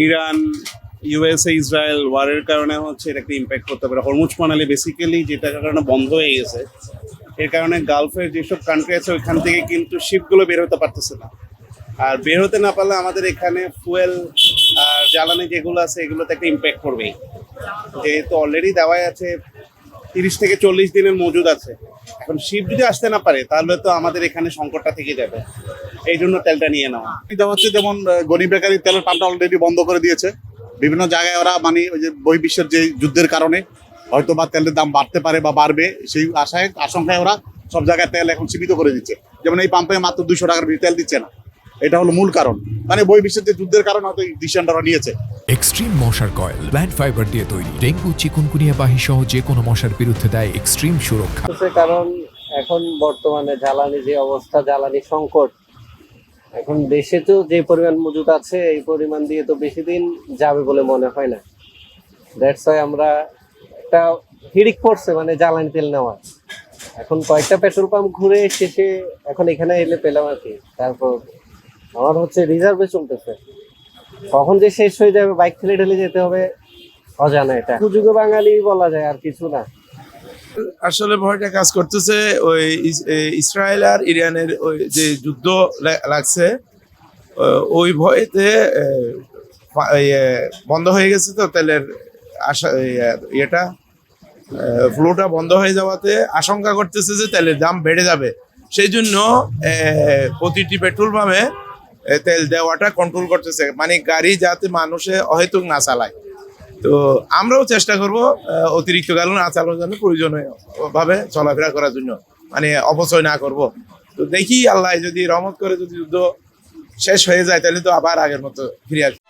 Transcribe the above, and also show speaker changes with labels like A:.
A: Iran, USA, Israel ওয়ারের কারণে হচ্ছে এটা একটা ইম্প্যাক্ট করতে পারে। হরমুজ প্রণালী বেসিক্যালি যেটার কারণে বন্ধ হয়ে গেছে, এর কারণে গালফের যেসব কান্ট্রি আছে ওইখান থেকে কিন্তু শিপগুলো বের হতে পারতেছে না। আর বের হতে না পারলে আমাদের এখানে ফুয়েল আর জ্বালানি যেগুলো আছে এগুলোতে একটা ইম্প্যাক্ট করবেই, যেহেতু অলরেডি দেওয়াই আছে 30 থেকে 40 দিনের মজুদ আছে। এখন শিপ যদি আসতে না পারে তাহলে তো আমাদের এখানে সংকটটা থেকে যাবে, এই জন্য তেলটা নিয়ে নেওয়া।
B: এটা হচ্ছে যেমন গনি বেকারি তেলের পাম্পটা অলরেডি বন্ধ করে দিয়েছে। বিভিন্ন জায়গায় ওরা মানে ওই যে বহির্বিশ্বের যে যুদ্ধের কারণে হয়তো বা তেলের দাম বাড়তে পারে বা বাড়বে, সেই আশঙ্কায় ওরা সব জায়গায় তেল এখন সীমিত করে দিচ্ছে। যেমন এই পাম্পে মাত্র 200 টাকার বেশি তেল দিচ্ছে না, এটা হলো মূল কারণ। মানে বহির্বিশ্বের যে যুদ্ধের কারণে হয়তো এই ডিসিশনটা ওরা নিয়েছে।
C: এক্সট্রিম মশার কয়েল প্ল্যান্ট ফাইবার দিয়ে তৈরি, ডেঙ্গু, চিকুনগুনিয়া বাহি সহ যে কোনো মশার বিরুদ্ধে দেয় এক্সট্রিম সুরক্ষা।
D: কারণ এখন বর্তমানে জ্বালানি যে অবস্থা, জ্বালানি সংকট, এখন দেশে তো যে পরিমাণ মজুদ আছে এই পরিমাণ দিয়ে তো বেশি দিন যাবে বলে মনে হয় না। দ্যাটস ওয়াই আমরা একটা হিড়িক পড়ছে মানে জ্বালানি তেল নেওয়ার। এখন কয়েকটা পেট্রোল পাম্প ঘুরে শেষে এখন এখানে এলে পেলাম আর কি। তারপর আমার হচ্ছে রিজার্ভে চলতেছে, কখন যে শেষ হয়ে যাবে বাইক ঠেলে ঠেলে যেতে হবে অজানা। এটা সুযোগে বাঙালি বলা যায়, আর কিছু না।
E: আসলে ভয়টা কাজ করতেছে ওই ইসরায়েল আর ইরানের ওই যে যুদ্ধ লাগছে, ওই ভয়েতে বন্ধ হয়ে গেছে তো তেলের ইয়েটা, ফ্লোটা বন্ধ হয়ে যাওয়াতে আশঙ্কা করতেছে যে তেলের দাম বেড়ে যাবে। সেই জন্য প্রতিটি পেট্রোল পাম্পে তেল দেওয়াটা কন্ট্রোল করতেছে, মানে গাড়ি যাতে মানুষে অহেতুক না চালায়। তো আমরাও চেষ্টা করব অতিরিক্ত গাড়ি না চালানোর জন্য, প্রয়োজনীয় ভাবে চলাফেরা করার জন্য, মানে অপচয় না করব। তো দেখি আল্লাহ যদি রহমত করে যদি যুদ্ধ শেষ হয়ে যায় তাহলে তো আবার আগের মতো ফিরে আসবে।